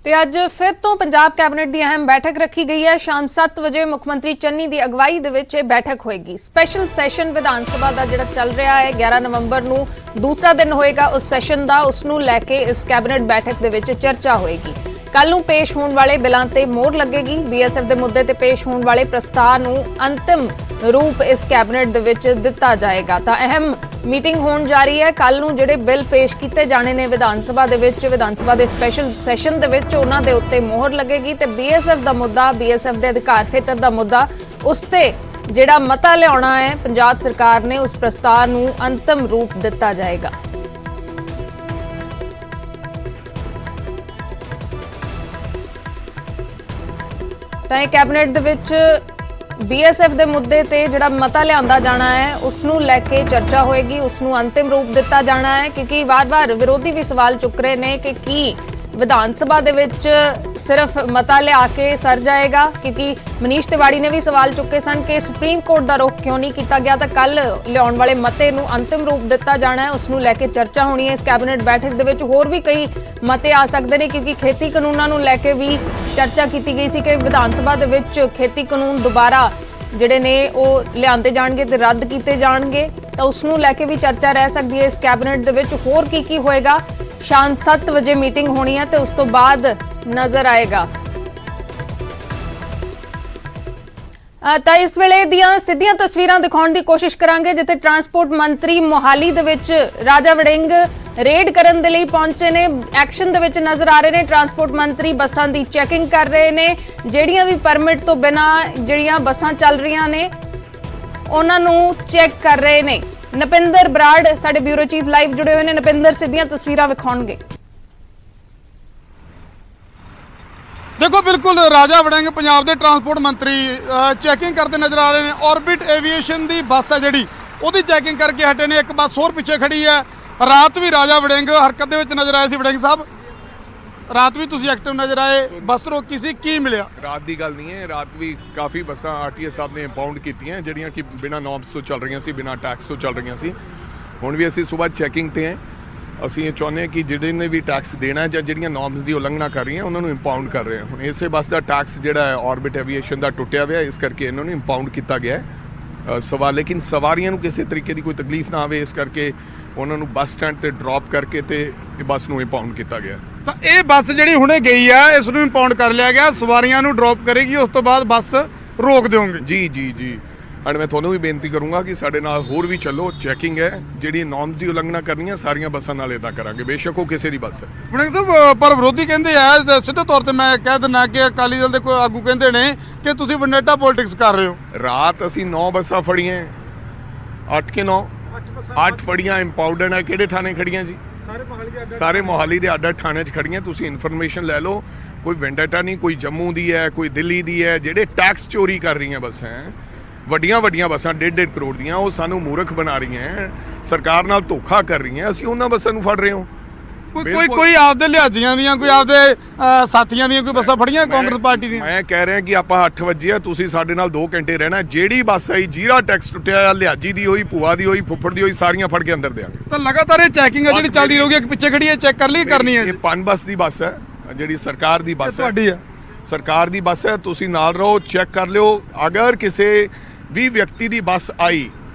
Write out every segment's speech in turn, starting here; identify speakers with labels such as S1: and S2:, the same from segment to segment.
S1: ਤੇ ਅੱਜ ਫਿਰ ਤੋਂ ਪੰਜਾਬ ਕੈਬਨਿਟ ਦੀ ਅਹਿਮ ਬੈਠਕ ਰੱਖੀ ਗਈ ਹੈ। ਸ਼ਾਮ 7 ਵਜੇ ਮੁੱਖ ਮੰਤਰੀ ਚੰਨੀ ਦੀ ਅਗਵਾਈ ਦੇ ਵਿੱਚ ਇਹ ਬੈਠਕ ਹੋਏਗੀ। ਸਪੈਸ਼ਲ ਸੈਸ਼ਨ ਵਿਧਾਨ ਸਭਾ ਦਾ ਜਿਹੜਾ ਚੱਲ ਰਿਹਾ ਹੈ 11 ਨਵੰਬਰ ਨੂੰ ਦੂਸਰਾ ਦਿਨ ਹੋਏਗਾ ਉਸ ਸੈਸ਼ਨ ਦਾ। ਉਸ ਨੂੰ ਲੈ ਕੇ ਇਸ ਕੈਬਨਿਟ ਬੈਠਕ ਦੇ ਵਿੱਚ ਚਰਚਾ ਹੋਏਗੀ। ਕੱਲ ਨੂੰ ਪੇਸ਼ ਹੋਣ ਵਾਲੇ ਬਿੱਲਾਂ ਤੇ ਮੋਹਰ ਲੱਗੇਗੀ। ਬੀਐਸਐਫ ਦੇ ਮੁੱਦੇ ਤੇ ਪੇਸ਼ ਹੋਣ ਵਾਲੇ ਪ੍ਰਸਤਾਵ ਨੂੰ ਅੰਤਿਮ ਰੂਪ ਇਸ ਕੈਬਨਿਟ ਦੇ ਵਿੱਚ ਦਿੱਤਾ ਜਾਏਗਾ। ਤਾਂ ਅਹਿਮ ਮੀਟਿੰਗ ਹੋਣ ਜਾ ਰਹੀ ਹੈ। ਕੱਲ ਨੂੰ ਜਿਹੜੇ ਬਿੱਲ ਪੇਸ਼ ਕੀਤੇ ਜਾਣੇ ਨੇ ਵਿਧਾਨ ਸਭਾ ਦੇ ਵਿੱਚ, ਵਿਧਾਨ ਸਭਾ ਦੇ ਸਪੈਸ਼ਲ ਸੈਸ਼ਨ ਦੇ ਵਿੱਚ ਉਹਨਾਂ ਦੇ ਉੱਤੇ ਮੋਹਰ ਲੱਗੇਗੀ ਤੇ ਬੀਐਸਐਫ ਦਾ ਮੁੱਦਾ, ਬੀਐਸਐਫ ਦੇ ਅਧਿਕਾਰ ਖੇਤਰ ਦਾ ਮੁੱਦਾ, ਉਸ ਤੇ ਜਿਹੜਾ ਮਤਾ ਲਿਆਉਣਾ ਹੈ ਪੰਜਾਬ ਸਰਕਾਰ ਨੇ, ਉਸ ਪ੍ਰਸਤਾਵ ਨੂੰ ਅੰਤਿਮ ਰੂਪ ਦਿੱਤਾ ਜਾਏਗਾ। ਤਾਂ ਇਹ ਕੈਬਨਿਟ ਦੇ ਵਿੱਚ ਬੀਐਸਐਫ ਦੇ ਮੁੱਦੇ ਤੇ ਜਿਹੜਾ ਮਤਾ ਲਿਆਂਦਾ ਜਾਣਾ ਹੈ ਉਸ ਨੂੰ ਲੈ ਕੇ ਚਰਚਾ ਹੋਏਗੀ, ਉਸ ਨੂੰ ਅੰਤਿਮ ਰੂਪ ਦਿੱਤਾ ਜਾਣਾ ਹੈ। ਕਿਉਂਕਿ ਵਾਰ-ਵਾਰ ਵਿਰੋਧੀ ਵੀ ਸਵਾਲ ਚੁੱਕ ਰਹੇ ਨੇ ਕਿ ਕੀ ਵਿਧਾਨ ਸਭਾ ਦੇ ਵਿੱਚ ਸਿਰਫ ਮਤਾ ਲਿਆ ਕੇ ਸਰ ਜਾਏਗਾ। ਕਿਉਂਕਿ ਮਨੀਸ਼ ਤਿਵਾੜੀ ਨੇ ਵੀ ਸਵਾਲ ਚੁੱਕੇ ਸਨ ਕਿ ਸੁਪਰੀਮ ਕੋਰਟ ਦਾ ਰੁਖ ਕਿਉਂ ਨਹੀਂ ਕੀਤਾ ਗਿਆ। ਤਾਂ ਕੱਲ ਲਿਆਉਣ ਵਾਲੇ ਮਤੇ ਨੂੰ ਅੰਤਿਮ ਰੂਪ ਦਿੱਤਾ ਜਾਣਾ ਹੈ, ਉਸ ਨੂੰ ਲੈ ਕੇ ਚਰਚਾ ਹੋਣੀ ਹੈ ਇਸ ਕੈਬਨਿਟ ਬੈਠਕ ਦੇ ਵਿੱਚ। ਹੋਰ ਵੀ ਕਈ ਮਤੇ ਆ ਸਕਦੇ ਨੇ ਕਿਉਂਕਿ ਖੇਤੀ ਕਾਨੂੰਨਾਂ ਨੂੰ ਲੈ ਕੇ ਵੀ ਚਰਚਾ ਕੀਤੀ ਗਈ ਸੀ ਕਿ ਵਿਧਾਨ ਸਭਾ ਦੇ ਵਿੱਚ ਖੇਤੀ ਕਾਨੂੰਨ ਦੁਬਾਰਾ ਜਿਹੜੇ ਨੇ ਉਹ ਲਿਆਂਦੇ ਜਾਣਗੇ ਤੇ ਰੱਦ ਕੀਤੇ ਜਾਣਗੇ। ਤਾਂ ਉਸ ਨੂੰ ਲੈ ਕੇ ਵੀ ਚਰਚਾ ਰਹਿ ਸਕਦੀ ਹੈ ਇਸ ਕੈਬਨਿਟ ਦੇ ਵਿੱਚ। ਹੋਰ ਕੀ ਹੋਏਗਾ, ਸ਼ਾਮ 7 ਵਜੇ ਮੀਟਿੰਗ ਹੋਣੀ ਹੈ ਤੇ ਉਸ ਤੋਂ ਬਾਅਦ ਨਜ਼ਰ ਆਏਗਾ। ਤਾਂ ਇਸ ਵੇਲੇ ਦੀਆਂ ਸਿੱਧੀਆਂ ਤਸਵੀਰਾਂ ਦਿਖਾਉਣ ਦੀ ਕੋਸ਼ਿਸ਼ ਕਰਾਂਗੇ ਜਿੱਥੇ ਟਰਾਂਸਪੋਰਟ ਮੰਤਰੀ ਮੋਹਾਲੀ ਦੇ ਵਿੱਚ ਰਾਜਾ ਵੜਿੰਗ ਰੇਡ ਕਰਨ ਦੇ ਲਈ ਪਹੁੰਚੇ ਨੇ। ਐਕਸ਼ਨ ਦੇ ਵਿੱਚ ਨਜ਼ਰ ਆ ਰਹੇ ਨੇ। ਟਰਾਂਸਪੋਰਟ ਮੰਤਰੀ ਬੱਸਾਂ ਦੀ ਚੈਕਿੰਗ ਕਰ ਰਹੇ ਨੇ। ਜਿਹੜੀਆਂ ਵੀ ਪਰਮਿਟ ਤੋਂ ਬਿਨਾਂ ਜਿਹੜੀਆਂ ਬੱਸਾਂ ਚੱਲ ਰਹੀਆਂ ਨੇ ਉਹਨਾਂ ਨੂੰ ਚੈੱਕ ਕਰ ਰਹੇ ਨੇ। ਨਪਿੰਦਰ ਬਰਾੜ ਸਾਡੇ ਬਿਊਰੋ ਚੀਫ ਲਾਈਵ ਜੁੜੇ ਹੋਏ ਨੇ। ਨਪਿੰਦਰ, ਸਿੱਧੀਆਂ ਤਸਵੀਰਾਂ ਵਿਖਾਉਣਗੇ।
S2: देखो बिल्कुल राजा वड़िंग पंजाब के ट्रांसपोर्ट मंत्री चैकिंग करते नजर आ रहे हैं। ऑर्बिट एविएशन की बस है जी वो चैकिंग करके हटे ने। एक बस होर पिछे खड़ी है। रात भी राजा वड़िंग हरकत दे विच नजर आए सी। वड़िंग साहब, रात भी तुसीं एक्टिव नजर आए, बस रोकी सी, की मिलिया?
S3: रात की गल नहीं है, रात भी काफ़ी बसां आरटीएस साहब ने इंपाउंड कीतियां जिहड़ियां कि बिना नॉर्म्स तो चल रही सी, बिना टैक्स तो चल रही सी। हुण भी असीं सुबह चैकिंग ते हैं। ਅਸੀਂ ਇਹ ਚਾਹੁੰਦੇ ਹਾਂ ਕਿ ਜਿਹੜੇ ਨੇ ਵੀ ਟੈਕਸ ਦੇਣਾ ਜਾਂ ਜਿਹੜੀਆਂ ਨੋਰਮਸ ਦੀ ਉਲੰਘਣਾ ਕਰ ਰਹੀਆਂ ਉਹਨਾਂ ਨੂੰ ਇੰਪਾਊਂਡ ਕਰ ਰਹੇ ਹਾਂ। ਹੁਣ ਇਸੇ ਬੱਸ ਦਾ ਟੈਕਸ ਜਿਹੜਾ ਹੈ ਆਰਬਿਟ ਐਵੀਏਸ਼ਨ ਦਾ ਟੁੱਟਿਆ ਹੋਇਆ, ਇਸ ਕਰਕੇ ਇਹਨਾਂ ਨੂੰ ਇੰਪਾਊਂਡ ਕੀਤਾ ਗਿਆ ਹੈ। ਸਵਾਲ ਲੇਕਿਨ ਸਵਾਰੀਆਂ ਨੂੰ ਕਿਸੇ ਤਰੀਕੇ ਦੀ ਕੋਈ ਤਕਲੀਫ ਨਾ ਆਵੇ, ਇਸ ਕਰਕੇ ਉਹਨਾਂ ਨੂੰ ਬੱਸ ਸਟੈਂਡ ਤੇ ਡ੍ਰੌਪ ਕਰਕੇ ਤੇ ਇਹ ਬੱਸ ਨੂੰ ਇੰਪਾਊਂਡ ਕੀਤਾ ਗਿਆ।
S2: ਤਾਂ ਇਹ ਬੱਸ ਜਿਹੜੀ ਹੁਣੇ ਗਈ ਹੈ ਇਸ ਨੂੰ ਇੰਪਾਊਂਡ ਕਰ ਲਿਆ ਗਿਆ, ਸਵਾਰੀਆਂ ਨੂੰ ਡ੍ਰੌਪ ਕਰੇਗੀ, ਉਸ ਤੋਂ ਬਾਅਦ ਬੱਸ ਰੋਕ ਦਿਓਗੇ?
S3: ਜੀ ਐਂਡ ਮੈਂ ਤੁਹਾਨੂੰ ਵੀ ਬੇਨਤੀ ਕਰੂੰਗਾ ਕਿ ਸਾਡੇ ਨਾਲ ਹੋਰ ਵੀ ਚੱਲੋ। ਚੈਕਿੰਗ ਹੈ, ਜਿਹੜੀ ਨੋਰਮਸ ਦੀ ਉਲੰਘਣਾ ਕਰਨੀ ਹੈ ਸਾਰੀਆਂ ਬੱਸਾਂ ਨਾਲ ਇੱਦਾਂ ਕਰਾਂਗੇ, ਬੇਸ਼ੱਕ ਉਹ ਕਿਸੇ ਦੀ ਬੱਸ ਹੈ।
S2: ਵੜਿੰਗ ਸਾਹਿਬ, ਪਰ ਵਿਰੋਧੀ ਕਹਿੰਦੇ ਆ, ਸਿੱਧੇ ਤੌਰ ਤੇ ਮੈਂ ਕਹਿ ਦਿੰਦਾ ਕਿ ਅਕਾਲੀ ਦਲ ਦੇ ਕੋਈ ਆਗੂ ਕਹਿੰਦੇ ਨੇ ਕਿ ਤੁਸੀਂ ਵੰਡੇਟਾ ਪੋਲਿਟਿਕਸ ਕਰ ਰਹੇ ਹੋ।
S3: ਰਾਤ ਅਸੀਂ 9 ਬੱਸਾਂ ਫੜੀਆਂ, 8 ਕਿ 9 8 ਫੜੀਆਂ ਇੰਪਾਊਂਡਡ ਹੈ। ਕਿਹੜੇ ਥਾਣੇ ਖੜੀਆਂ ਜੀ? ਸਾਰੇ ਮੋਹਾਲੀ ਦੇ ਅੱਡ ਥਾਣੇ 'ਚ ਖੜੀਆਂ। ਤੁਸੀਂ ਇਨਫੋਰਮੇਸ਼ਨ ਲੈ ਲਓ। ਕੋਈ ਵੈਂਡੇਟਾ ਨਹੀਂ, ਕੋਈ ਜੰਮੂ ਦੀ ਹੈ, ਕੋਈ ਦਿੱਲੀ ਦੀ ਹੈ। ਜਿਹੜੇ ਟੈਕਸ ਚੋਰੀ ਕਰ ਰਹੀਆਂ ਬੱਸਾਂ, ਵੱਡੀਆਂ ਬੱਸਾਂ 1.5 ਕਰੋੜ ਦੀਆਂ, ਉਹ ਸਾਨੂੰ ਮੂਰਖ ਬਣਾ ਰਹੀਆਂ, ਸਰਕਾਰ ਨਾਲ ਧੋਖਾ ਕਰ ਰਹੀਆਂ। ਅਸੀਂ ਉਹਨਾਂ ਬੱਸਾਂ ਨੂੰ ਫੜ ਰਹੇ ਹਾਂ।
S2: ਕੋਈ ਆਪਦੇ ਲਿਹਾਜ਼ੀਆਂ ਦੀਆਂ, ਕੋਈ ਆਪਦੇ ਸਾਥੀਆਂ ਦੀਆਂ ਕੋਈ ਬੱਸਾਂ ਫੜੀਆਂ ਕਾਂਗਰਸ ਪਾਰਟੀ ਦੀਆਂ?
S3: ਮੈਂ ਕਹਿ ਰਿਹਾ ਕਿ ਆਪਾਂ 8 ਵਜੇ ਆ, ਤੁਸੀਂ ਸਾਡੇ ਨਾਲ 2 ਘੰਟੇ ਰਹਿਣਾ। ਜਿਹੜੀ ਬੱਸ ਆਈ ਜੀਰਾ ਟੈਕਸ ਟੁੱਟਿਆ ਆ, ਲਿਹਾਜੀ ਦੀ ਹੋਈ, ਭੂਆ ਦੀ ਹੋਈ, ਫੁੱਫੜ ਦੀ ਹੋਈ, ਸਾਰੀਆਂ ਫੜ ਕੇ ਅੰਦਰ ਦਿਆਂਗੇ।
S2: ਤਾਂ ਲਗਾਤਾਰ ਇਹ ਚੈਕਿੰਗ ਹੈ ਜਿਹੜੀ ਚੱਲਦੀ ਰਹੂਗੀ। ਇੱਕ ਪਿੱਛੇ ਖੜੀ ਹੈ, ਚੈੱਕ ਕਰ ਲਈ ਕਰਨੀ ਹੈ?
S3: ਇਹ ਪਨ ਬੱਸ ਦੀ ਬੱਸ ਹੈ, ਜਿਹੜੀ ਸਰਕਾਰ ਦੀ ਬੱਸ ਹੈ,
S2: ਤੁਹਾਡੀ ਹੈ,
S3: ਸਰਕਾਰ ਦੀ ਬੱਸ ਹੈ। ਤੁਸੀਂ ਨਾਲ ਰਹੋ, ਚੈੱਕ ਕਰ ਲਿਓ। ਅਗਰ ਕਿਸੇ ਵੀ ਵਿਅਕਤੀ ਦੀ ਬੱਸ ਆਈ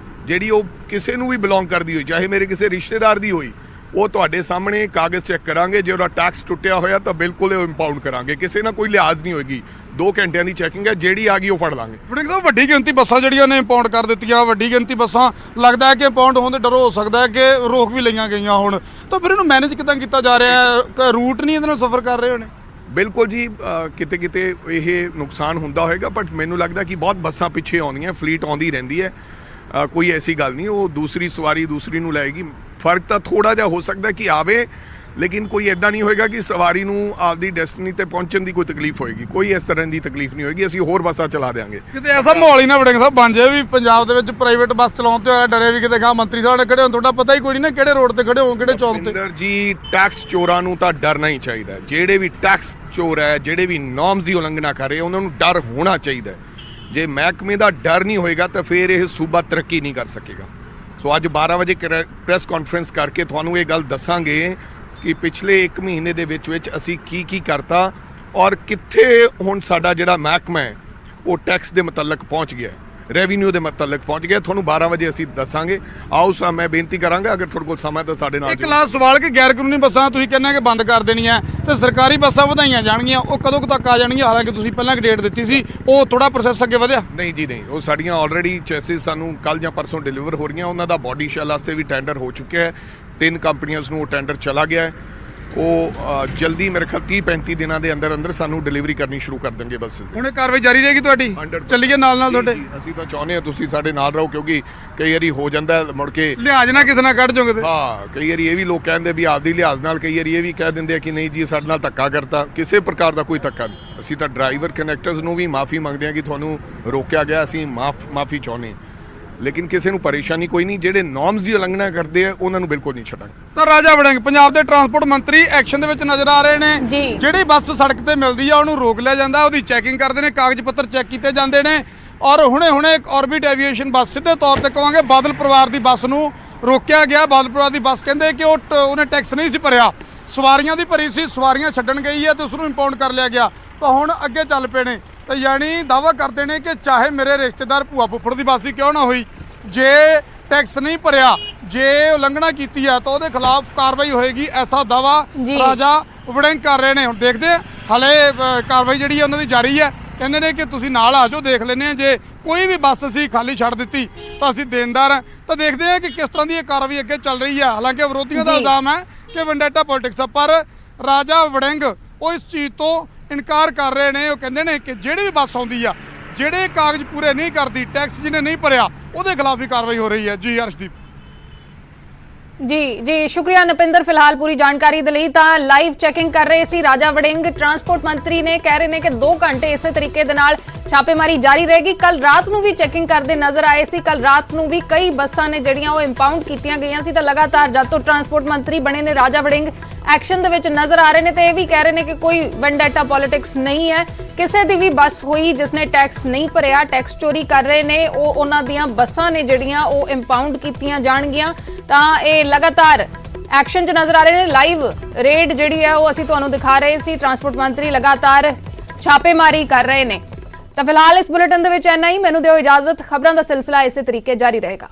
S3: ਜਿਹੜੀ ਉਹ ਕਿਸੇ ਨੂੰ ਵੀ ਬਿਲੋਂਗ ਕਰਦੀ ਹੋਈ, ਚਾਹੇ ਮੇਰੇ ਕਿਸੇ ਰਿਸ਼ਤੇਦਾਰ ਦੀ ਹੋਈ, ਉਹ ਤੁਹਾਡੇ ਸਾਹਮਣੇ ਕਾਗਜ਼ ਚੈੱਕ ਕਰਾਂਗੇ। ਜੇ ਉਹਦਾ ਟੈਕਸ ਟੁੱਟਿਆ ਹੋਇਆ ਤਾਂ ਬਿਲਕੁਲ ਉਹ ਇੰਪਾਊਂਡ ਕਰਾਂਗੇ। ਕਿਸੇ ਨਾਲ ਕੋਈ ਲਿਹਾਜ਼ ਨਹੀਂ ਹੋਏਗੀ। 2 ਘੰਟਿਆਂ ਦੀ ਚੈਕਿੰਗ ਹੈ, ਜਿਹੜੀ ਆ ਗਈ ਉਹ ਫੜ ਲਾਂਗੇ।
S2: ਵੜਿੰਗ ਸਾਹਿਬ, ਵੱਡੀ ਗਿਣਤੀ ਬੱਸਾਂ ਜਿਹੜੀਆਂ ਨੇ ਇੰਪਾਊਂਡ ਕਰ ਦਿੱਤੀਆਂ, ਵੱਡੀ ਗਿਣਤੀ ਬੱਸਾਂ ਲੱਗਦਾ ਹੈ ਕਿ ਇੰਪਾਊਂਡ ਹੋਣ ਦੇ ਡਰ ਹੋ ਸਕਦਾ ਹੈ ਕਿ ਰੋਕ ਵੀ ਲਈਆਂ ਗਈਆਂ ਹੁਣ, ਤਾਂ ਫਿਰ ਇਹਨੂੰ ਮੈਨੇਜ ਕਿੱਦਾਂ ਕੀਤਾ ਜਾ ਰਿਹਾ ਹੈ? ਰੂਟ ਨਹੀਂ ਇਹਦੇ ਨਾਲ ਸਫ਼ਰ ਕਰ ਰਹੇ ਹੋਣੇ?
S3: ਬਿਲਕੁਲ ਜੀ, ਕਿਤੇ ਇਹ ਨੁਕਸਾਨ ਹੁੰਦਾ ਹੋਏਗਾ, ਬਟ ਮੈਨੂੰ ਲੱਗਦਾ ਕਿ ਬਹੁਤ ਬੱਸਾਂ ਪਿੱਛੇ ਆਉਂਦੀਆਂ, ਫਲੀਟ ਆਉਂਦੀ ਰਹਿੰਦੀ ਹੈ। ਕੋਈ ਐਸੀ ਗੱਲ ਨਹੀਂ, ਉਹ ਦੂਸਰੀ ਸਵਾਰੀ ਦੂਸਰੀ ਨੂੰ ਲਾਏਗੀ। ਫਰਕ ਤਾਂ ਥੋੜਾ ਜਿਹਾ ਹੋ ਸਕਦਾ ਕਿ ਆਵੇ, ਲੇਕਿਨ ਕੋਈ ਇਦਾਂ ਨਹੀਂ ਹੋਏਗਾ ਕਿ ਸਵਾਰੀ ਨੂੰ ਆਪਦੀ ਡੈਸਟੀਨੀ ਤੇ ਪਹੁੰਚਣ ਦੀ ਕੋਈ ਤਕਲੀਫ ਹੋਏਗੀ। ਕੋਈ ਇਸ ਤਰ੍ਹਾਂ ਦੀ ਤਕਲੀਫ ਨਹੀਂ ਹੋਏਗੀ। ਅਸੀਂ ਹੋਰ ਬੱਸਾਂ ਚਲਾ ਦੇਵਾਂਗੇ।
S2: ਕਿਤੇ ਐਸਾ ਮਾਹੌਲ ਹੀ ਨਾ ਵੜਿੰਗ ਸਾਹਿਬ ਬਣ ਜਾਏ ਵੀ ਪੰਜਾਬ ਦੇ ਵਿੱਚ ਪ੍ਰਾਈਵੇਟ ਬੱਸ ਚਲਾਉਣ ਤੇ ਡਰੇ ਵੀ ਕਿਤੇ ਮੰਤਰੀ ਸਾਹਿਬ ਨੇ ਖੜੇ ਹੋਣ, ਤੁਹਾਡਾ ਪਤਾ ਹੀ ਕੋਈ ਨਹੀਂ ਨਾ ਕਿਹੜੇ ਰੋਡ ਤੇ ਖੜੇ ਹੋ, ਕਿਹੜੇ ਚੌਂਕ ਤੇ।
S3: ਅੰਦਰ ਜੀ, ਟੈਕਸ ਚੋਰਾਂ ਨੂੰ ਤਾਂ ਡਰਨਾ ਹੀ ਚਾਹੀਦਾ। ਜਿਹੜੇ ਵੀ ਟੈਕਸ ਚੋਰ ਹੈ, ਜਿਹੜੇ ਵੀ ਨੋਰਮਸ ਦੀ ਉਲੰਘਣਾ ਕਰ ਰਹੇ, ਉਹਨਾਂ ਨੂੰ ਡਰ ਹੋਣਾ ਚਾਹੀਦਾ। ਜੇ ਮਹਿਕਮੇ ਦਾ ਡਰ ਨਹੀਂ ਹੋਏਗਾ ਤਾਂ ਫਿਰ ਇਹ ਸੂਬਾ ਤਰੱਕੀ ਨਹੀਂ ਕਰ ਸਕੇਗਾ। ਸੋ ਅੱਜ 12 ਵਜੇ ਪ੍ਰੈਸ ਕਾਨਫਰੰਸ ਕਰਕੇ ਤੁਹਾਨੂੰ ਇਹ ਗੱਲ ਦੱਸਾਂਗੇ ਕਿ ਪਿਛਲੇ 1 ਮਹੀਨੇ ਦੇ ਵਿੱਚ ਅਸੀਂ ਕੀ ਕਰਤਾ ਔਰ ਕਿੱਥੇ ਹੁਣ ਸਾਡਾ ਜਿਹੜਾ ਮਹਿਕਮਾ ਹੈ ਉਹ ਟੈਕਸ ਦੇ ਮੁਤਲਕ ਪਹੁੰਚ ਗਿਆ, ਰੈਵਨਿਊ ਦੇ ਮੁਤਲਕ ਪਹੁੰਚ ਗਿਆ। ਤੁਹਾਨੂੰ 12 ਵਜੇ ਅਸੀਂ ਦੱਸਾਂਗੇ। ਆਓ ਮੈਂ ਬੇਨਤੀ ਕਰਾਂਗਾ ਅਗਰ ਤੁਹਾਡੇ ਕੋਲ ਸਮਾਂ ਤਾਂ ਸਾਡੇ ਨਾਲ
S2: ਇੱਕ ਲਾਸਟ ਸਵਾਲ ਕਿ ਗੈਰ ਕਾਨੂੰਨੀ ਬੱਸਾਂ ਤੁਸੀਂ ਕਹਿੰਦੇ ਕਿ ਬੰਦ ਕਰ ਦੇਣੀਆਂ ਤੇ ਸਰਕਾਰੀ ਬੱਸਾਂ ਵਧਾਈਆਂ ਜਾਣਗੀਆਂ, ਉਹ ਕਦੋਂ ਕੁ ਤੱਕ ਆ ਜਾਣਗੀਆਂ? ਹਾਲਾਂਕਿ ਤੁਸੀਂ ਪਹਿਲਾਂ ਡੇਟ ਦਿੱਤੀ ਸੀ, ਉਹ ਥੋੜਾ ਪ੍ਰੋਸੈਸ ਅੱਗੇ ਵਧਿਆ?
S3: ਨਹੀਂ ਜੀ ਨਹੀਂ, ਉਹ ਸਾਡੀਆਂ ਆਲਰੇਡੀ ਚੈਸਿਸ ਸਾਨੂੰ ਕੱਲ ਜਾਂ ਪਰਸੋਂ ਡਿਲੀਵਰ ਹੋ ਰਹੀਆਂ। ਉਹਨਾਂ ਦਾ ਬੋਡੀ ਸ਼ੈਲ ਵਾਸਤੇ ਵੀ ਟੈਂਡਰ ਹੋ ਚੁੱਕਿਆ ਹੈ। 3 ਕੰਪਨੀਆਂ ਨੂੰ ਉਹ ਟੈਂਡਰ ਚਲਾ ਗਿਆ ਹੈ। ਉਹ ਜਲਦੀ ਮੇਰੇ ਖਿਆਲ 30-35 ਦਿਨਾਂ ਦੇ ਅੰਦਰ ਸਾਨੂੰ ਡਿਲੀਵਰੀ ਕਰਨੀ ਸ਼ੁਰੂ ਕਰ ਦੇਣਗੇ ਬੱਸਿਸ ਦੀ।
S2: ਹੁਣ ਇਹ ਕਾਰਵਾਈ ਜਾਰੀ ਰਹੇਗੀ ਤੁਹਾਡੀ? ਚੱਲੀਏ ਨਾਲ ਤੁਹਾਡੇ?
S3: ਅਸੀਂ ਤਾਂ ਚਾਹੁੰਦੇ ਹਾਂ ਤੁਸੀਂ ਸਾਡੇ ਨਾਲ ਰਹੋ, ਕਿਉਂਕਿ ਕਈ ਵਾਰੀ ਹੋ ਜਾਂਦਾ ਮੁੜ ਕੇ
S2: ਲਿਹਾਜ਼ ਨਾਲ ਕਿਸੇ ਨਾਲ ਕੱਢ ਜਾਓਗੇ ਤੇ।
S3: ਹਾਂ, ਕਈ ਵਾਰੀ ਇਹ ਵੀ ਲੋਕ ਕਹਿੰਦੇ ਵੀ ਆਪਦੀ ਲਿਹਾਜ਼ ਨਾਲ, ਕਈ ਵਾਰੀ ਇਹ ਵੀ ਕਹਿ ਦਿੰਦੇ ਆ ਕਿ ਨਹੀਂ ਜੀ ਸਾਡੇ ਨਾਲ ਧੱਕਾ ਕਰਤਾ। ਕਿਸੇ ਪ੍ਰਕਾਰ ਦਾ ਕੋਈ ਧੱਕਾ ਨਹੀਂ। ਅਸੀਂ ਤਾਂ ਡਰਾਈਵਰ ਕਨੈਕਟਰਸ ਨੂੰ ਵੀ ਮਾਫੀ ਮੰਗਦੇ ਹਾਂ ਕਿ ਤੁਹਾਨੂੰ ਰੋਕਿਆ ਗਿਆ, ਅਸੀਂ ਮਾਫੀ ਚਾਹੁੰਦੇ ਹਾਂ, ਲੇਕਿਨ ਕਿਸੇ ਨੂੰ ਪਰੇਸ਼ਾਨੀ ਕੋਈ ਨਹੀਂ। ਜਿਹੜੇ ਨੋਰਮਸ ਦੀ ਉਲੰਘਣਾ ਕਰਦੇ ਆ ਉਹਨਾਂ ਨੂੰ ਬਿਲਕੁਲ ਨਹੀਂ ਛੱਡਾਂਗੇ।
S2: ਤਾਂ ਰਾਜਾ ਵੜਿੰਗ ਪੰਜਾਬ ਦੇ ਟਰਾਂਸਪੋਰਟ ਮੰਤਰੀ ਐਕਸ਼ਨ ਦੇ ਵਿੱਚ ਨਜ਼ਰ ਆ ਰਹੇ ਨੇ। ਜਿਹੜੀ ਬੱਸ ਸੜਕ ਤੇ ਮਿਲਦੀ ਆ ਉਹਨੂੰ ਰੋਕ ਲਿਆ ਜਾਂਦਾ, ਉਹਦੀ ਚੈਕਿੰਗ ਕਰਦੇ ਨੇ, ਕਾਗਜ਼ ਪੱਤਰ ਚੈੱਕ ਕੀਤੇ ਜਾਂਦੇ ਨੇ। ਔਰ ਹੁਣੇ ਇੱਕ ਆਰਬਿਟ ਐਵੀਏਸ਼ਨ ਬੱਸ, ਸਿੱਧੇ ਤੌਰ ਤੇ ਕਹਾਂਗੇ ਬਾਦਲ ਪਰਿਵਾਰ ਦੀ ਬੱਸ ਨੂੰ ਰੋਕਿਆ ਗਿਆ। ਬਾਦਲ ਪਰਿਵਾਰ ਦੀ ਬੱਸ ਕਹਿੰਦੇ ਕਿ ਉਹਨੇ ਟੈਕਸ ਨਹੀਂ ਸੀ ਭਰਿਆ, ਸਵਾਰੀਆਂ ਦੀ ਭਰੀ ਸੀ, ਸਵਾਰੀਆਂ ਛੱਡਣ ਗਈ ਹੈ ਤੇ ਉਸ ਨੂੰ ਇੰਪਾਊਂਡ ਕਰ ਲਿਆ ਗਿਆ। ਤਾਂ ਹੁਣ ਅੱਗੇ ਚੱਲ ਪਏ ਨੇ ਤਾਂ ਯਾਨੀ ਦਾਅਵਾ ਕਰਦੇ ਨੇ ਕਿ ਚਾਹੇ ਮੇਰੇ ਰਿਸ਼ਤੇਦਾਰ ਭੂਆ ਫੁੱਫੜ ਦੀ ਬੱਸ ਹੀ ਕਿਉਂ ਨਾ ਹੋਈ, ਜੇ ਟੈਕਸ ਨਹੀਂ ਭਰਿਆ, ਜੇ ਉਲੰਘਣਾ ਕੀਤੀ ਹੈ ਤਾਂ ਉਹਦੇ ਖਿਲਾਫ ਕਾਰਵਾਈ ਹੋਏਗੀ। ਐਸਾ ਦਾਅਵਾ ਰਾਜਾ ਵੜਿੰਗ ਕਰ ਰਹੇ ਨੇ। ਹੁਣ ਦੇਖਦੇ ਆ, ਹਲੇ ਕਾਰਵਾਈ ਜਿਹੜੀ ਹੈ ਉਹਨਾਂ ਦੀ ਜਾਰੀ ਹੈ। ਕਹਿੰਦੇ ਨੇ ਕਿ ਤੁਸੀਂ ਨਾਲ ਆ ਜਾਓ, ਦੇਖ ਲੈਂਦੇ ਆ, ਜੇ ਕੋਈ ਵੀ ਬੱਸ ਅਸੀਂ ਖਾਲੀ ਛੱਡ ਦਿੱਤੀ ਤਾਂ ਅਸੀਂ ਦੇਣਦਾਰ ਹਾਂ। ਤਾਂ ਦੇਖਦੇ ਆ ਕਿ ਕਿਸ ਤਰ੍ਹਾਂ ਦੀ ਇਹ ਕਾਰਵਾਈ ਅੱਗੇ ਚੱਲ ਰਹੀ ਹੈ। ਹਾਲਾਂਕਿ ਵਿਰੋਧੀਆਂ ਦਾ ਇਲਜ਼ਾਮ ਹੈ ਕਿ ਵੈਂਡੇਟਾ ਪੋਲਿਟਿਕਸ ਹੈ, ਪਰ ਰਾਜਾ ਵੜਿੰਗ ਉਹ ਇਸ ਚੀਜ਼ ਤੋਂ ਇਨਕਾਰ ਕਰ ਰਹੇ ਨੇ। ਉਹ ਕਹਿੰਦੇ ਨੇ ਕਿ ਜਿਹੜੀ ਵੀ ਬੱਸ ਆਉਂਦੀ ਆ, ਜਿਹੜੇ ਕਾਗਜ਼ ਪੂਰੇ ਨਹੀਂ ਕਰਦੀ, ਟੈਕਸ ਜਿਹਨੇ ਨਹੀਂ ਭਰਿਆ, ਉਹਦੇ ਖਿਲਾਫ ਵੀ ਕਾਰਵਾਈ ਹੋ ਰਹੀ ਹੈ। ਜੀ ਹਰਸ਼ਦੀਪ।
S1: ਜੀ ਸ਼ੁਕਰੀਆ ਨਪਿੰਦਰ, ਫਿਲਹਾਲ ਪੂਰੀ ਜਾਣਕਾਰੀ ਦੇ ਲਈ। ਤਾਂ ਲਾਈਵ ਚੈਕਿੰਗ ਕਰ ਰਹੇ ਸੀ ਰਾਜਾ ਵੜਿੰਗ। ਟਰਾਂਸਪੋਰਟ ਮੰਤਰੀ ਨੇ ਕਹਿ ਰਹੇ ਨੇ ਕਿ 2 ਘੰਟੇ ਇਸੇ ਤਰੀਕੇ ਦੇ ਨਾਲ ਛਾਪੇਮਾਰੀ ਜਾਰੀ ਰਹੇਗੀ। ਕੱਲ ਰਾਤ ਨੂੰ ਵੀ ਚੈਕਿੰਗ ਕਰਦੇ ਨਜ਼ਰ ਆਏ ਸੀ। ਕੱਲ ਰਾਤ ਨੂੰ ਵੀ ਕਈ ਬੱਸਾਂ ਨੇ ਜਿਹੜੀਆਂ ਉਹ ਇੰਪਾਊਂਡ ਕੀਤੀਆਂ ਗਈਆਂ ਸੀ। ਤਾਂ ਲਗਾਤਾਰ ਜਦ ਤੋਂ ਟਰਾਂਸਪੋਰਟ ਮੰਤਰੀ ਬਣੇ ਨੇ ਰਾਜਾ ਵੜਿੰਗ ਐਕਸ਼ਨ ਦੇ ਵਿੱਚ ਨਜ਼ਰ ਆ ਰਹੇ ਨੇ ਤੇ ਇਹ ਵੀ ਕਹਿ ਰਹੇ ਨੇ ਕਿ ਕੋਈ ਵੈਂਡੇਟਾ ਪੋਲਿਟਿਕਸ ਨਹੀਂ ਹੈ। ਕਿਸੇ ਦੀ ਵੀ ਬੱਸ ਹੋਈ ਜਿਸਨੇ ਟੈਕਸ ਨਹੀਂ ਭਰਿਆ, ਟੈਕਸ ਚੋਰੀ ਕਰ ਰਹੇ ਨੇ, ਉਹ ਉਹਨਾਂ ਦੀਆਂ ਬੱਸਾਂ ਨੇ ਜਿਹੜੀਆਂ ਉਹ ਇੰਪਾਊਂਡ ਕੀਤੀਆਂ ਜਾਣਗੀਆਂ। ਤਾਂ ਇਹ ਲਗਾਤਾਰ ਐਕਸ਼ਨ 'ਚ ਨਜ਼ਰ ਆ ਰਹੇ ਨੇ। ਲਾਈਵ ਰੇਡ ਜਿਹੜੀ ਹੈ ਉਹ ਅਸੀਂ ਤੁਹਾਨੂੰ ਦਿਖਾ ਰਹੇ ਸੀ। ਟਰਾਂਸਪੋਰਟ ਮੰਤਰੀ ਲਗਾਤਾਰ ਛਾਪੇਮਾਰੀ ਕਰ ਰਹੇ ਨੇ। ਤਾਂ ਫਿਲਹਾਲ ਇਸ ਬੁਲੇਟਿਨ ਦੇ ਵਿੱਚ ਇੰਨਾ ਹੀ। ਮੈਨੂੰ ਦਿਓ ਇਜਾਜ਼ਤ। ਖਬਰਾਂ ਦਾ ਸਿਲਸਿਲਾ ਇਸੇ ਤਰੀਕੇ ਜਾਰੀ ਰਹੇਗਾ।